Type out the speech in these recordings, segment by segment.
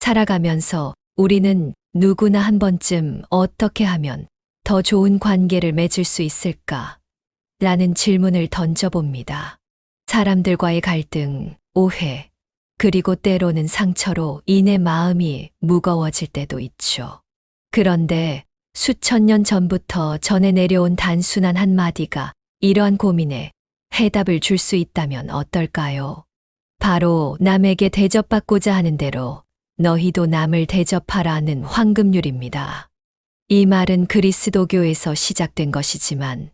살아가면서 우리는 누구나 한 번쯤 어떻게 하면 더 좋은 관계를 맺을 수 있을까? 라는 질문을 던져봅니다. 사람들과의 갈등, 오해, 그리고 때로는 상처로 인해 마음이 무거워질 때도 있죠. 그런데 수천 년 전부터 전해 내려온 단순한 한마디가 이러한 고민에 해답을 줄 수 있다면 어떨까요? 바로 남에게 대접받고자 하는 대로 너희도 남을 대접하라는 황금률입니다. 이 말은 그리스도교에서 시작된 것이지만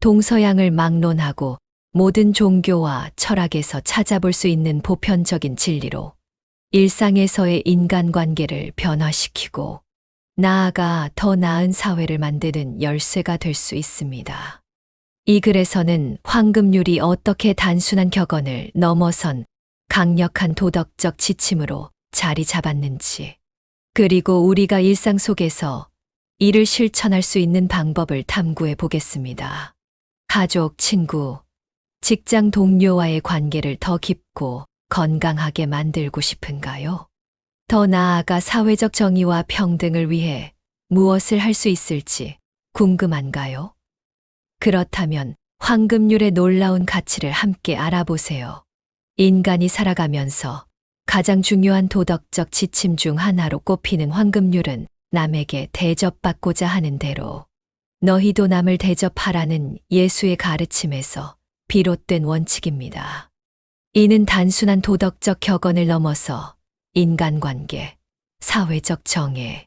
동서양을 막론하고 모든 종교와 철학에서 찾아볼 수 있는 보편적인 진리로 일상에서의 인간관계를 변화시키고 나아가 더 나은 사회를 만드는 열쇠가 될 수 있습니다. 이 글에서는 황금률이 어떻게 단순한 격언을 넘어선 강력한 도덕적 지침으로 자리 잡았는지, 그리고 우리가 일상 속에서 이를 실천할 수 있는 방법을 탐구해 보겠습니다. 가족, 친구, 직장 동료와의 관계를 더 깊고 건강하게 만들고 싶은가요? 더 나아가 사회적 정의와 평등을 위해 무엇을 할 수 있을지 궁금한가요? 그렇다면 황금률의 놀라운 가치를 함께 알아보세요. 인간이 살아가면서 가장 중요한 도덕적 지침 중 하나로 꼽히는 황금률은 남에게 대접받고자 하는 대로 너희도 남을 대접하라는 예수의 가르침에서 비롯된 원칙입니다. 이는 단순한 도덕적 격언을 넘어서 인간관계, 사회적 정의,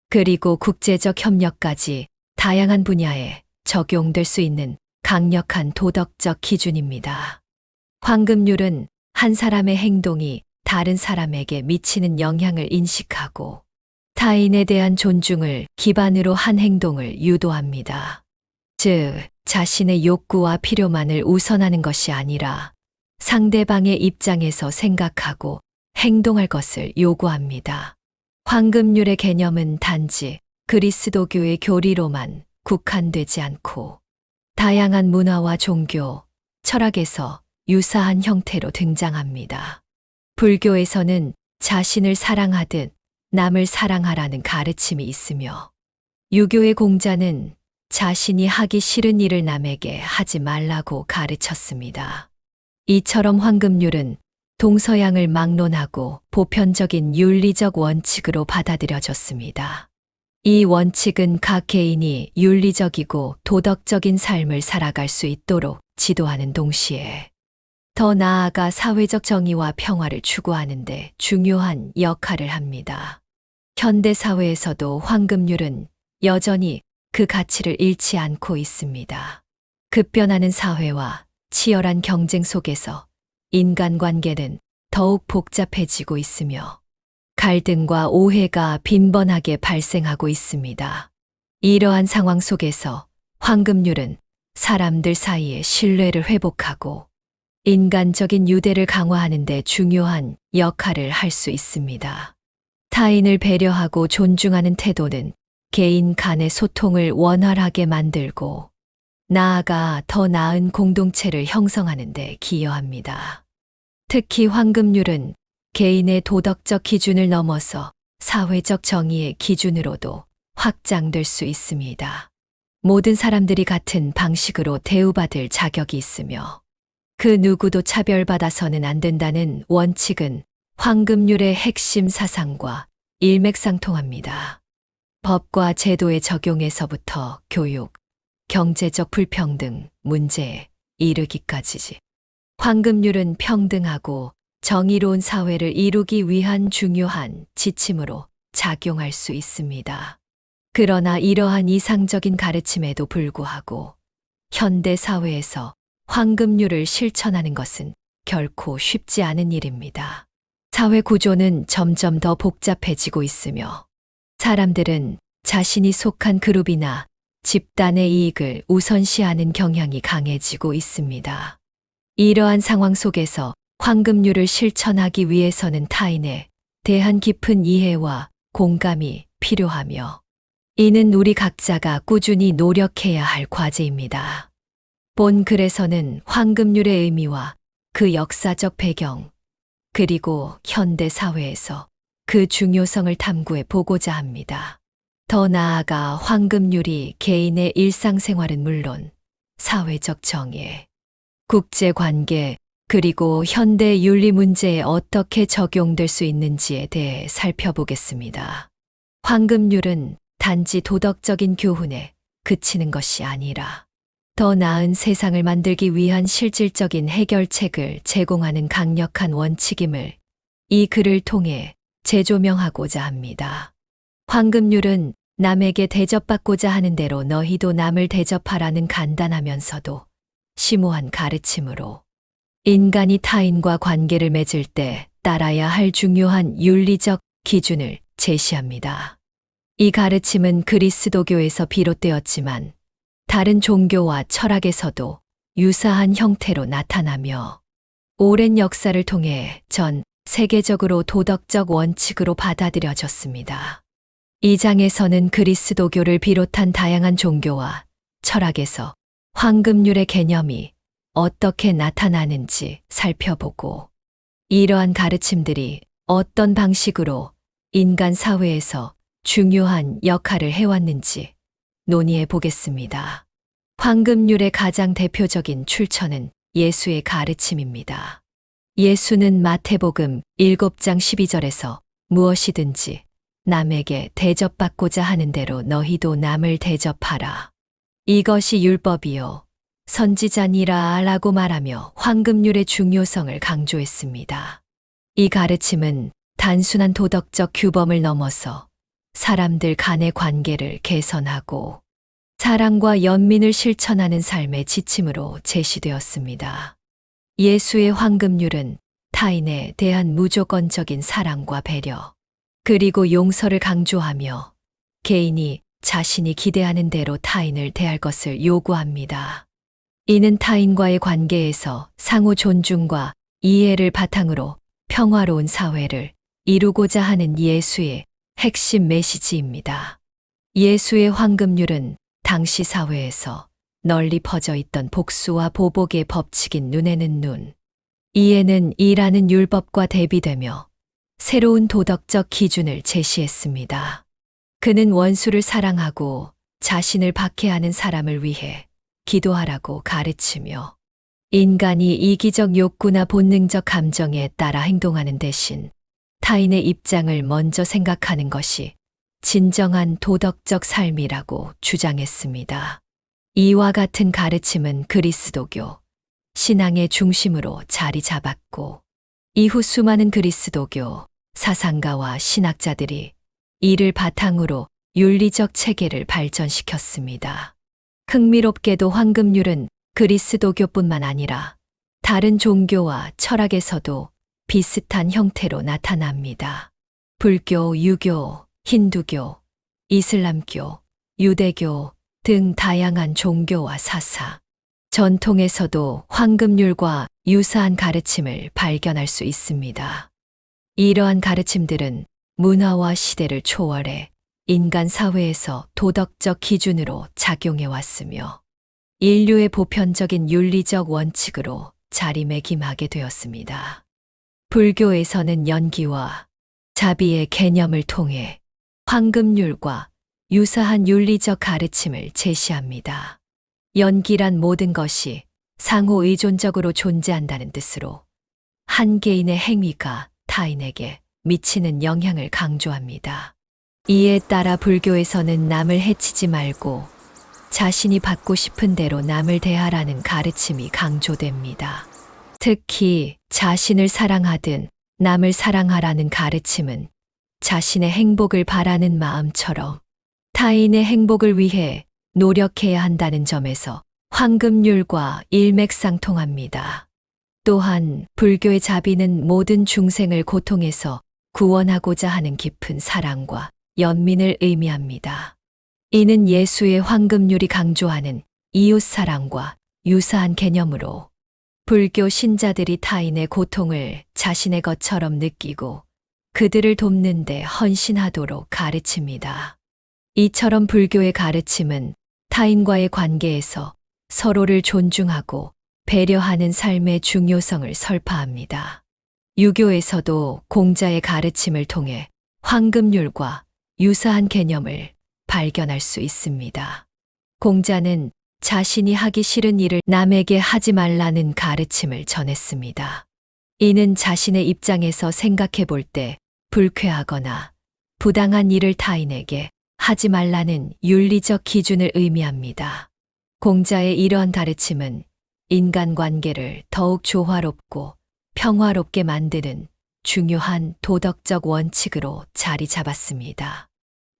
그리고 국제적 협력까지 다양한 분야에 적용될 수 있는 강력한 도덕적 기준입니다. 황금률은 한 사람의 행동이 다른 사람에게 미치는 영향을 인식하고 타인에 대한 존중을 기반으로 한 행동을 유도합니다. 즉, 자신의 욕구와 필요만을 우선하는 것이 아니라 상대방의 입장에서 생각하고 행동할 것을 요구합니다. 황금률의 개념은 단지 그리스도교의 교리로만 국한되지 않고 다양한 문화와 종교, 철학에서 유사한 형태로 등장합니다. 불교에서는 자신을 사랑하듯 남을 사랑하라는 가르침이 있으며, 유교의 공자는 자신이 하기 싫은 일을 남에게 하지 말라고 가르쳤습니다. 이처럼 황금률은 동서양을 막론하고 보편적인 윤리적 원칙으로 받아들여졌습니다. 이 원칙은 각 개인이 윤리적이고 도덕적인 삶을 살아갈 수 있도록 지도하는 동시에 더 나아가 사회적 정의와 평화를 추구하는 데 중요한 역할을 합니다. 현대 사회에서도 황금률은 여전히 그 가치를 잃지 않고 있습니다. 급변하는 사회와 치열한 경쟁 속에서 인간관계는 더욱 복잡해지고 있으며 갈등과 오해가 빈번하게 발생하고 있습니다. 이러한 상황 속에서 황금률은 사람들 사이의 신뢰를 회복하고 인간적인 유대를 강화하는 데 중요한 역할을 할 수 있습니다. 타인을 배려하고 존중하는 태도는 개인 간의 소통을 원활하게 만들고 나아가 더 나은 공동체를 형성하는 데 기여합니다. 특히 황금률은 개인의 도덕적 기준을 넘어서 사회적 정의의 기준으로도 확장될 수 있습니다. 모든 사람들이 같은 방식으로 대우받을 자격이 있으며 그 누구도 차별받아서는 안 된다는 원칙은 황금률의 핵심 사상과 일맥상통합니다. 법과 제도의 적용에서부터 교육, 경제적 불평등 문제에 이르기까지 황금률은 평등하고 정의로운 사회를 이루기 위한 중요한 지침으로 작용할 수 있습니다. 그러나 이러한 이상적인 가르침에도 불구하고 현대 사회에서 황금률을 실천하는 것은 결코 쉽지 않은 일입니다. 사회 구조는 점점 더 복잡해지고 있으며 사람들은 자신이 속한 그룹이나 집단의 이익을 우선시하는 경향이 강해지고 있습니다. 이러한 상황 속에서 황금률을 실천하기 위해서는 타인에 대한 깊은 이해와 공감이 필요하며 이는 우리 각자가 꾸준히 노력해야 할 과제입니다. 본 글에서는 황금률의 의미와 그 역사적 배경, 그리고 현대 사회에서 그 중요성을 탐구해 보고자 합니다. 더 나아가 황금률이 개인의 일상생활은 물론 사회적 정의, 국제관계, 그리고 현대 윤리 문제에 어떻게 적용될 수 있는지에 대해 살펴보겠습니다. 황금률은 단지 도덕적인 교훈에 그치는 것이 아니라 더 나은 세상을 만들기 위한 실질적인 해결책을 제공하는 강력한 원칙임을 이 글을 통해 재조명하고자 합니다. 황금률은 남에게 대접받고자 하는 대로 너희도 남을 대접하라는 간단하면서도 심오한 가르침으로 인간이 타인과 관계를 맺을 때 따라야 할 중요한 윤리적 기준을 제시합니다. 이 가르침은 그리스도교에서 비롯되었지만 다른 종교와 철학에서도 유사한 형태로 나타나며 오랜 역사를 통해 전 세계적으로 도덕적 원칙으로 받아들여졌습니다. 이 장에서는 그리스도교를 비롯한 다양한 종교와 철학에서 황금률의 개념이 어떻게 나타나는지 살펴보고 이러한 가르침들이 어떤 방식으로 인간 사회에서 중요한 역할을 해왔는지 논의해 보겠습니다. 황금률의 가장 대표적인 출처는 예수의 가르침입니다. 예수는 마태복음 7장 12절에서 무엇이든지 남에게 대접받고자 하는 대로 너희도 남을 대접하라. 이것이 율법이요 선지자니라 라고 말하며 황금률의 중요성을 강조했습니다. 이 가르침은 단순한 도덕적 규범을 넘어서 사람들 간의 관계를 개선하고 사랑과 연민을 실천하는 삶의 지침으로 제시되었습니다. 예수의 황금률은 타인에 대한 무조건적인 사랑과 배려, 그리고 용서를 강조하며 개인이 자신이 기대하는 대로 타인을 대할 것을 요구합니다. 이는 타인과의 관계에서 상호 존중과 이해를 바탕으로 평화로운 사회를 이루고자 하는 예수의 핵심 메시지입니다. 예수의 황금률은 당시 사회에서 널리 퍼져 있던 복수와 보복의 법칙인 눈에는 눈, 이에는 이라는 율법과 대비되며 새로운 도덕적 기준을 제시했습니다. 그는 원수를 사랑하고 자신을 박해하는 사람을 위해 기도하라고 가르치며 인간이 이기적 욕구나 본능적 감정에 따라 행동하는 대신 타인의 입장을 먼저 생각하는 것이 진정한 도덕적 삶이라고 주장했습니다. 이와 같은 가르침은 그리스도교 신앙의 중심으로 자리 잡았고 이후 수많은 그리스도교 사상가와 신학자들이 이를 바탕으로 윤리적 체계를 발전시켰습니다. 흥미롭게도 황금률은 그리스도교뿐만 아니라 다른 종교와 철학에서도 비슷한 형태로 나타납니다. 불교, 유교, 힌두교, 이슬람교, 유대교 등 다양한 종교와 사상, 전통에서도 황금률과 유사한 가르침을 발견할 수 있습니다. 이러한 가르침들은 문화와 시대를 초월해 인간 사회에서 도덕적 기준으로 작용해 왔으며 인류의 보편적인 윤리적 원칙으로 자리매김하게 되었습니다. 불교에서는 연기와 자비의 개념을 통해 황금률과 유사한 윤리적 가르침을 제시합니다. 연기란 모든 것이 상호 의존적으로 존재한다는 뜻으로 한 개인의 행위가 타인에게 미치는 영향을 강조합니다. 이에 따라 불교에서는 남을 해치지 말고 자신이 받고 싶은 대로 남을 대하라는 가르침이 강조됩니다. 특히 자신을 사랑하든 남을 사랑하라는 가르침은 자신의 행복을 바라는 마음처럼 타인의 행복을 위해 노력해야 한다는 점에서 황금률과 일맥상통합니다. 또한 불교의 자비는 모든 중생을 고통에서 구원하고자 하는 깊은 사랑과 연민을 의미합니다. 이는 예수의 황금률이 강조하는 이웃사랑과 유사한 개념으로 불교 신자들이 타인의 고통을 자신의 것처럼 느끼고 그들을 돕는 데 헌신하도록 가르칩니다. 이처럼 불교의 가르침은 타인과의 관계에서 서로를 존중하고 배려하는 삶의 중요성을 설파합니다. 유교에서도 공자의 가르침을 통해 황금률과 유사한 개념을 발견할 수 있습니다. 공자는 자신이 하기 싫은 일을 남에게 하지 말라는 가르침을 전했습니다. 이는 자신의 입장에서 생각해 볼 때 불쾌하거나 부당한 일을 타인에게 하지 말라는 윤리적 기준을 의미합니다. 공자의 이러한 가르침은 인간관계를 더욱 조화롭고 평화롭게 만드는 중요한 도덕적 원칙으로 자리 잡았습니다.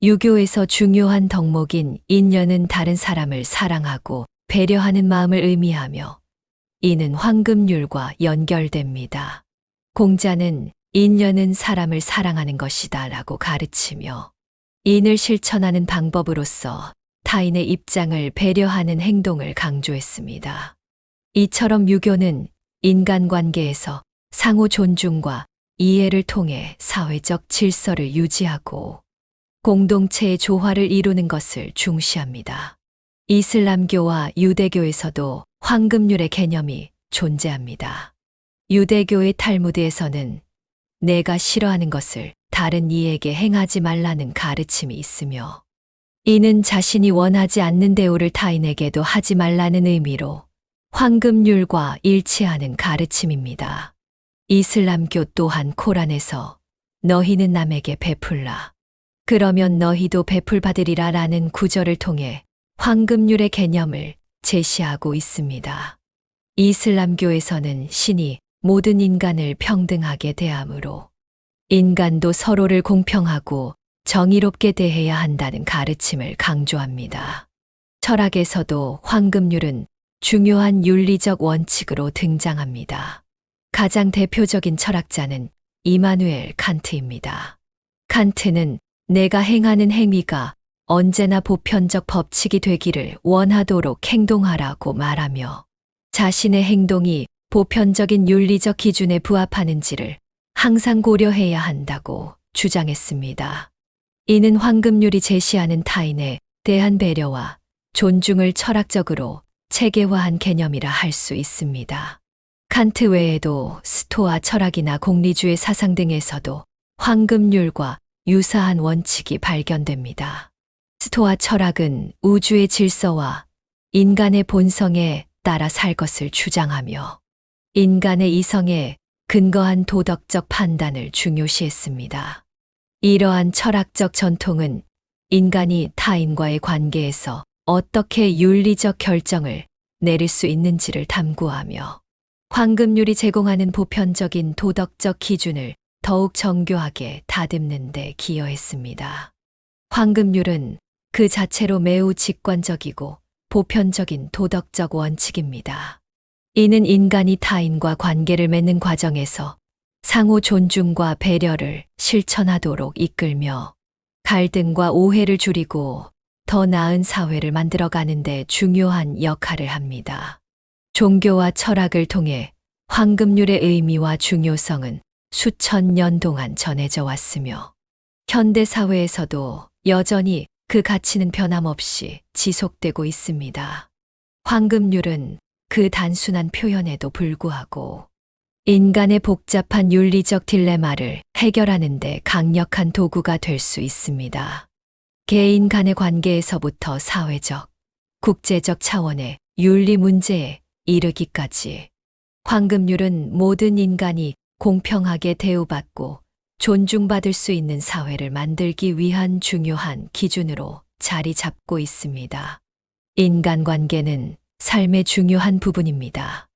유교에서 중요한 덕목인 인연은 다른 사람을 사랑하고 배려하는 마음을 의미하며 이는 황금률과 연결됩니다. 공자는 인연은 사람을 사랑하는 것이다 라고 가르치며 인을 실천하는 방법으로서 타인의 입장을 배려하는 행동을 강조했습니다. 이처럼 유교는 인간관계에서 상호 존중과 이해를 통해 사회적 질서를 유지하고 공동체의 조화를 이루는 것을 중시합니다. 이슬람교와 유대교에서도 황금률의 개념이 존재합니다. 유대교의 탈무드에서는 내가 싫어하는 것을 다른 이에게 행하지 말라는 가르침이 있으며 이는 자신이 원하지 않는 대우를 타인에게도 하지 말라는 의미로 황금률과 일치하는 가르침입니다. 이슬람교 또한 코란에서 너희는 남에게 베풀라. 그러면 너희도 베풀받으리라 라는 구절을 통해 황금률의 개념을 제시하고 있습니다. 이슬람교에서는 신이 모든 인간을 평등하게 대하므로 인간도 서로를 공평하고 정의롭게 대해야 한다는 가르침을 강조합니다. 철학에서도 황금률은 중요한 윤리적 원칙으로 등장합니다. 가장 대표적인 철학자는 이마누엘 칸트입니다. 칸트는 내가 행하는 행위가 언제나 보편적 법칙이 되기를 원하도록 행동하라고 말하며 자신의 행동이 보편적인 윤리적 기준에 부합하는지를 항상 고려해야 한다고 주장했습니다. 이는 황금률이 제시하는 타인에 대한 배려와 존중을 철학적으로 체계화한 개념이라 할 수 있습니다. 칸트 외에도 스토아 철학이나 공리주의 사상 등에서도 황금률과 유사한 원칙이 발견됩니다. 스토아 철학은 우주의 질서와 인간의 본성에 따라 살 것을 주장하며 인간의 이성에 근거한 도덕적 판단을 중요시했습니다. 이러한 철학적 전통은 인간이 타인과의 관계에서 어떻게 윤리적 결정을 내릴 수 있는지를 탐구하며 황금률이 제공하는 보편적인 도덕적 기준을 더욱 정교하게 다듬는 데 기여했습니다. 황금률은 그 자체로 매우 직관적이고 보편적인 도덕적 원칙입니다. 이는 인간이 타인과 관계를 맺는 과정에서 상호 존중과 배려를 실천하도록 이끌며 갈등과 오해를 줄이고 더 나은 사회를 만들어가는 데 중요한 역할을 합니다. 종교와 철학을 통해 황금률의 의미와 중요성은 수천 년 동안 전해져 왔으며 현대 사회에서도 여전히 그 가치는 변함없이 지속되고 있습니다. 황금률은 그 단순한 표현에도 불구하고 인간의 복잡한 윤리적 딜레마를 해결하는 데 강력한 도구가 될 수 있습니다. 개인 간의 관계에서부터 사회적, 국제적 차원의 윤리 문제에 이르기까지 황금률은 모든 인간이 공평하게 대우받고 존중받을 수 있는 사회를 만들기 위한 중요한 기준으로 자리 잡고 있습니다. 인간관계는 삶의 중요한 부분입니다.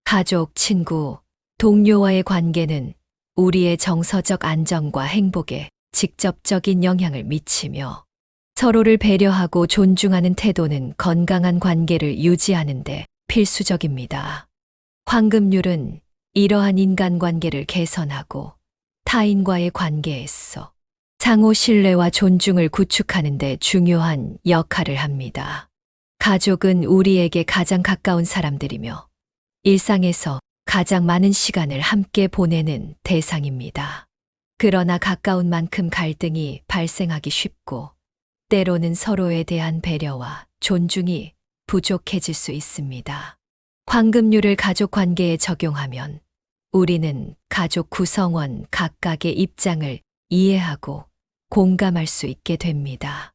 가족, 친구, 동료와의 관계는 우리의 정서적 안정과 행복에 직접적인 영향을 미치며 서로를 배려하고 존중하는 태도는 건강한 관계를 유지하는 데 필수적입니다. 황금률은 이러한 인간관계를 개선하고 타인과의 관계에서 상호 신뢰와 존중을 구축하는 데 중요한 역할을 합니다. 가족은 우리에게 가장 가까운 사람들이며 일상에서 가장 많은 시간을 함께 보내는 대상입니다. 그러나 가까운 만큼 갈등이 발생하기 쉽고 때로는 서로에 대한 배려와 존중이 부족해질 수 있습니다. 황금률을 가족 관계에 적용하면 우리는 가족 구성원 각각의 입장을 이해하고 공감할 수 있게 됩니다.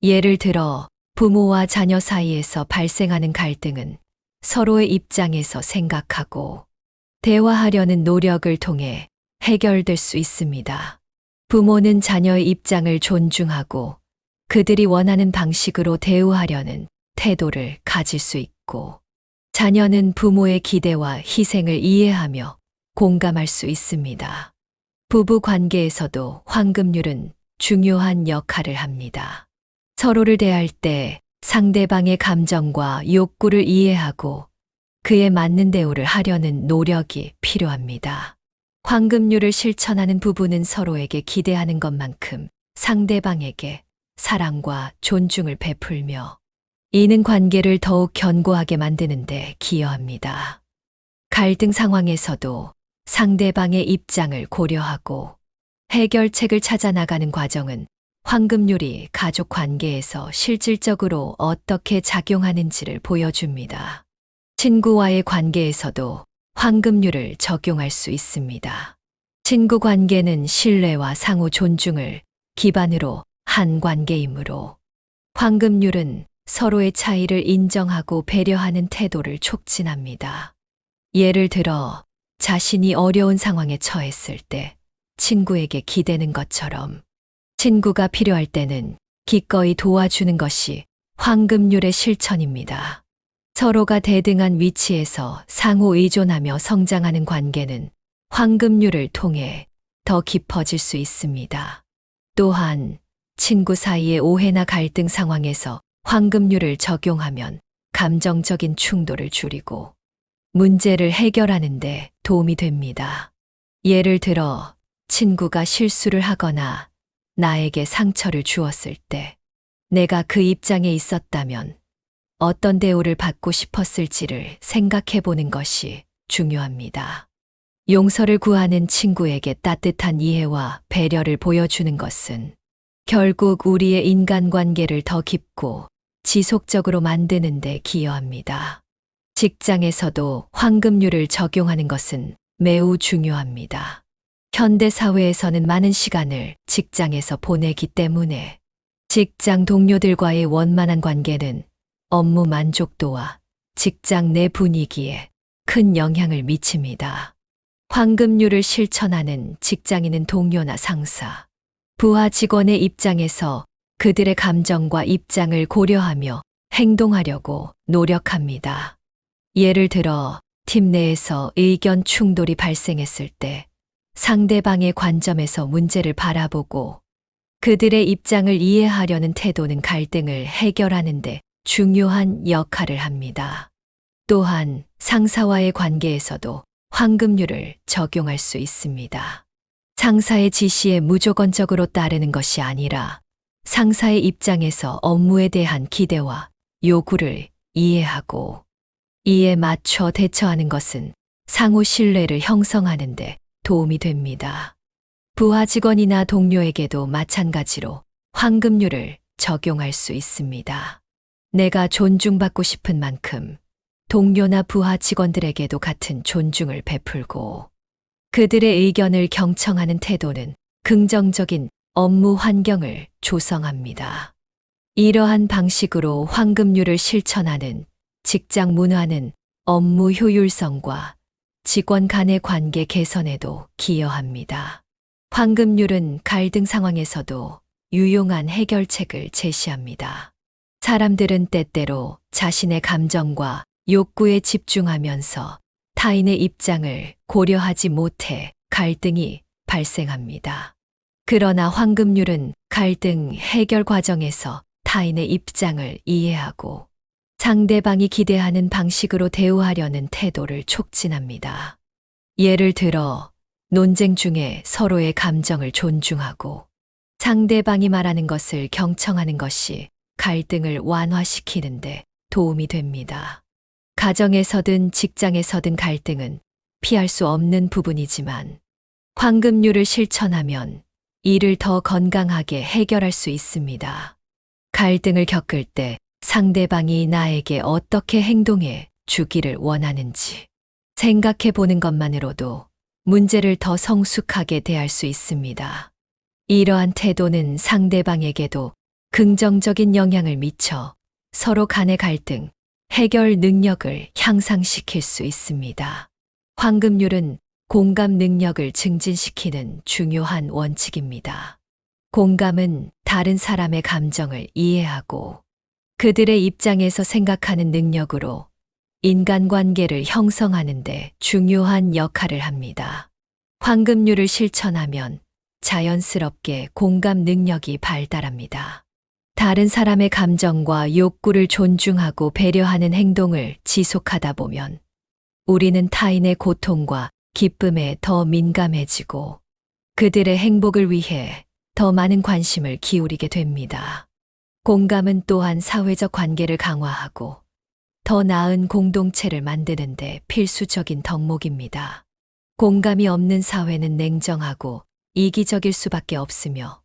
예를 들어 부모와 자녀 사이에서 발생하는 갈등은 서로의 입장에서 생각하고 대화하려는 노력을 통해 해결될 수 있습니다. 부모는 자녀의 입장을 존중하고 그들이 원하는 방식으로 대우하려는 태도를 가질 수 있고, 자녀는 부모의 기대와 희생을 이해하며 공감할 수 있습니다. 부부 관계에서도 황금률은 중요한 역할을 합니다. 서로를 대할 때 상대방의 감정과 욕구를 이해하고 그에 맞는 대우를 하려는 노력이 필요합니다. 황금률을 실천하는 부부는 서로에게 기대하는 것만큼 상대방에게 사랑과 존중을 베풀며 이는 관계를 더욱 견고하게 만드는 데 기여합니다. 갈등 상황에서도 상대방의 입장을 고려하고 해결책을 찾아 나가는 과정은 황금률이 가족 관계에서 실질적으로 어떻게 작용하는지를 보여줍니다. 친구와의 관계에서도 황금률을 적용할 수 있습니다. 친구 관계는 신뢰와 상호 존중을 기반으로 한 관계이므로 황금률은 서로의 차이를 인정하고 배려하는 태도를 촉진합니다. 예를 들어 자신이 어려운 상황에 처했을 때 친구에게 기대는 것처럼 친구가 필요할 때는 기꺼이 도와주는 것이 황금률의 실천입니다. 서로가 대등한 위치에서 상호 의존하며 성장하는 관계는 황금률을 통해 더 깊어질 수 있습니다. 또한 친구 사이의 오해나 갈등 상황에서 황금률을 적용하면 감정적인 충돌을 줄이고 문제를 해결하는 데 도움이 됩니다. 예를 들어 친구가 실수를 하거나 나에게 상처를 주었을 때 내가 그 입장에 있었다면 어떤 대우를 받고 싶었을지를 생각해 보는 것이 중요합니다. 용서를 구하는 친구에게 따뜻한 이해와 배려를 보여주는 것은 결국 우리의 인간관계를 더 깊고 지속적으로 만드는 데 기여합니다. 직장에서도 황금률을 적용하는 것은 매우 중요합니다. 현대 사회에서는 많은 시간을 직장에서 보내기 때문에 직장 동료들과의 원만한 관계는 업무 만족도와 직장 내 분위기에 큰 영향을 미칩니다. 황금률을 실천하는 직장인은 동료나 상사, 부하 직원의 입장에서 그들의 감정과 입장을 고려하며 행동하려고 노력합니다. 예를 들어 팀 내에서 의견 충돌이 발생했을 때 상대방의 관점에서 문제를 바라보고 그들의 입장을 이해하려는 태도는 갈등을 해결하는 데 중요한 역할을 합니다. 또한 상사와의 관계에서도 황금률을 적용할 수 있습니다. 상사의 지시에 무조건적으로 따르는 것이 아니라 상사의 입장에서 업무에 대한 기대와 요구를 이해하고 이에 맞춰 대처하는 것은 상호 신뢰를 형성하는 데 도움이 됩니다. 부하 직원이나 동료에게도 마찬가지로 황금률을 적용할 수 있습니다. 내가 존중받고 싶은 만큼 동료나 부하 직원들에게도 같은 존중을 베풀고 그들의 의견을 경청하는 태도는 긍정적인 업무 환경을 조성합니다. 이러한 방식으로 황금률을 실천하는 직장 문화는 업무 효율성과 직원 간의 관계 개선에도 기여합니다. 황금률은 갈등 상황에서도 유용한 해결책을 제시합니다. 사람들은 때때로 자신의 감정과 욕구에 집중하면서 타인의 입장을 고려하지 못해 갈등이 발생합니다. 그러나 황금률은 갈등 해결 과정에서 타인의 입장을 이해하고 상대방이 기대하는 방식으로 대우하려는 태도를 촉진합니다. 예를 들어 논쟁 중에 서로의 감정을 존중하고 상대방이 말하는 것을 경청하는 것이 갈등을 완화시키는데 도움이 됩니다. 가정에서든 직장에서든 갈등은 피할 수 없는 부분이지만 황금률을 실천하면 이를 더 건강하게 해결할 수 있습니다. 갈등을 겪을 때 상대방이 나에게 어떻게 행동해 주기를 원하는지 생각해 보는 것만으로도 문제를 더 성숙하게 대할 수 있습니다. 이러한 태도는 상대방에게도 긍정적인 영향을 미쳐 서로 간의 갈등, 해결 능력을 향상시킬 수 있습니다. 황금률은 공감 능력을 증진시키는 중요한 원칙입니다. 공감은 다른 사람의 감정을 이해하고 그들의 입장에서 생각하는 능력으로 인간관계를 형성하는 데 중요한 역할을 합니다. 황금률을 실천하면 자연스럽게 공감 능력이 발달합니다. 다른 사람의 감정과 욕구를 존중하고 배려하는 행동을 지속하다 보면 우리는 타인의 고통과 기쁨에 더 민감해지고 그들의 행복을 위해 더 많은 관심을 기울이게 됩니다. 공감은 또한 사회적 관계를 강화하고 더 나은 공동체를 만드는 데 필수적인 덕목입니다. 공감이 없는 사회는 냉정하고 이기적일 수밖에 없으며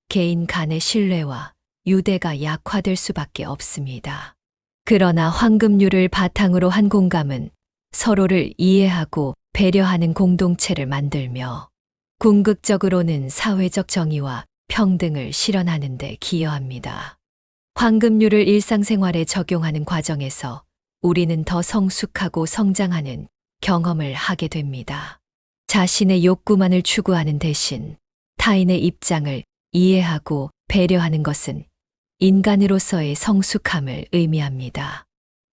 개인 간의 신뢰와 유대가 약화될 수밖에 없습니다. 그러나 황금률을 바탕으로 한 공감은 서로를 이해하고 배려하는 공동체를 만들며 궁극적으로는 사회적 정의와 평등을 실현하는 데 기여합니다. 황금률을 일상생활에 적용하는 과정에서 우리는 더 성숙하고 성장하는 경험을 하게 됩니다. 자신의 욕구만을 추구하는 대신 타인의 입장을 이해하고 배려하는 것은 인간으로서의 성숙함을 의미합니다.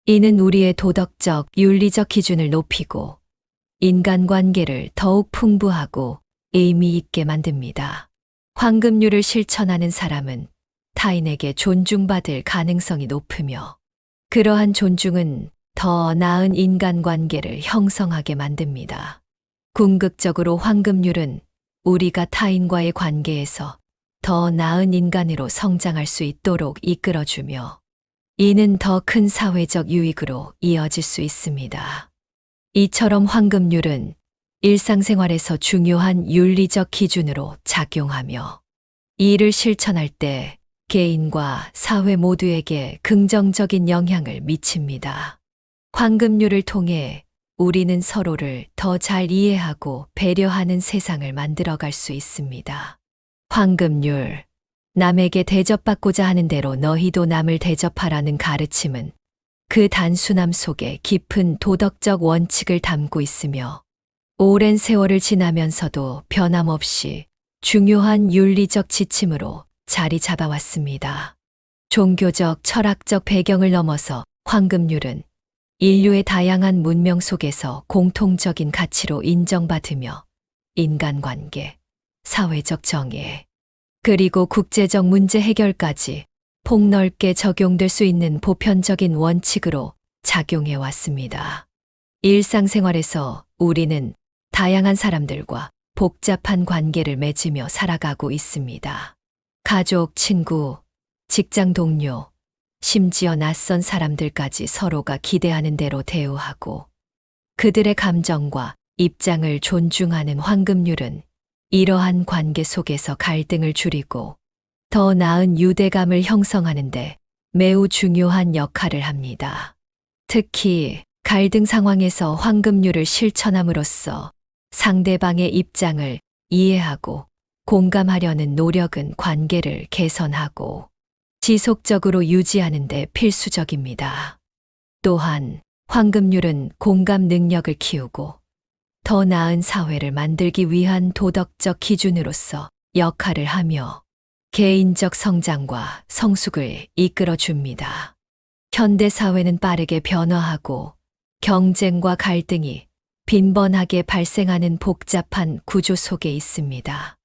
이는 우리의 도덕적, 윤리적 기준을 높이고 인간관계를 더욱 풍부하고 의미 있게 만듭니다. 황금률을 실천하는 사람은 타인에게 존중받을 가능성이 높으며 그러한 존중은 더 나은 인간관계를 형성하게 만듭니다. 궁극적으로 황금률은 우리가 타인과의 관계에서 더 나은 인간으로 성장할 수 있도록 이끌어주며 이는 더 큰 사회적 유익으로 이어질 수 있습니다. 이처럼 황금률은 일상생활에서 중요한 윤리적 기준으로 작용하며 이를 실천할 때 개인과 사회 모두에게 긍정적인 영향을 미칩니다. 황금률을 통해 우리는 서로를 더 잘 이해하고 배려하는 세상을 만들어갈 수 있습니다. 황금률, 남에게 대접받고자 하는 대로 너희도 남을 대접하라는 가르침은 그 단순함 속에 깊은 도덕적 원칙을 담고 있으며 오랜 세월을 지나면서도 변함없이 중요한 윤리적 지침으로 자리 잡아왔습니다. 종교적, 철학적 배경을 넘어서 황금률은 인류의 다양한 문명 속에서 공통적인 가치로 인정받으며 인간관계, 사회적 정의, 그리고 국제적 문제 해결까지 폭넓게 적용될 수 있는 보편적인 원칙으로 작용해 왔습니다. 일상생활에서 우리는 다양한 사람들과 복잡한 관계를 맺으며 살아가고 있습니다. 가족, 친구, 직장 동료, 심지어 낯선 사람들까지 서로가 기대하는 대로 대우하고 그들의 감정과 입장을 존중하는 황금률은 이러한 관계 속에서 갈등을 줄이고 더 나은 유대감을 형성하는 데 매우 중요한 역할을 합니다. 특히 갈등 상황에서 황금률을 실천함으로써 상대방의 입장을 이해하고 공감하려는 노력은 관계를 개선하고 지속적으로 유지하는 데 필수적입니다. 또한 황금률은 공감 능력을 키우고 더 나은 사회를 만들기 위한 도덕적 기준으로서 역할을 하며 개인적 성장과 성숙을 이끌어 줍니다. 현대 사회는 빠르게 변화하고 경쟁과 갈등이 빈번하게 발생하는 복잡한 구조 속에 있습니다.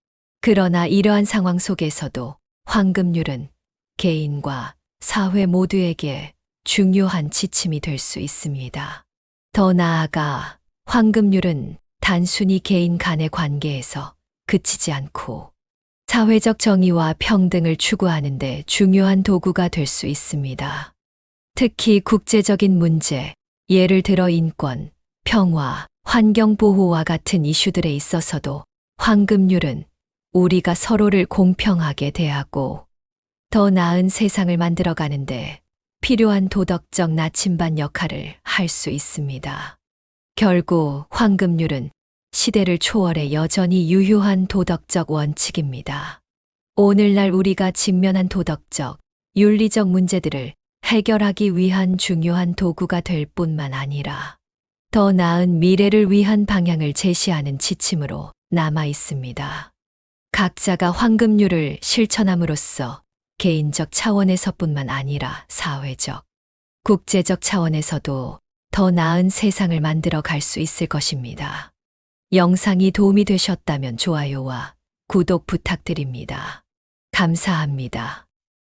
그러나 이러한 상황 속에서도 황금률은 개인과 사회 모두에게 중요한 지침이 될 수 있습니다. 더 나아가 황금률은 단순히 개인 간의 관계에서 그치지 않고 사회적 정의와 평등을 추구하는 데 중요한 도구가 될 수 있습니다. 특히 국제적인 문제, 예를 들어 인권, 평화, 환경 보호와 같은 이슈들에 있어서도 황금률은 우리가 서로를 공평하게 대하고 더 나은 세상을 만들어가는데 필요한 도덕적 나침반 역할을 할 수 있습니다. 결국 황금률은 시대를 초월해 여전히 유효한 도덕적 원칙입니다. 오늘날 우리가 직면한 도덕적, 윤리적 문제들을 해결하기 위한 중요한 도구가 될 뿐만 아니라 더 나은 미래를 위한 방향을 제시하는 지침으로 남아 있습니다. 각자가 황금률을 실천함으로써 개인적 차원에서뿐만 아니라 사회적, 국제적 차원에서도 더 나은 세상을 만들어 갈 수 있을 것입니다. 영상이 도움이 되셨다면 좋아요와 구독 부탁드립니다. 감사합니다.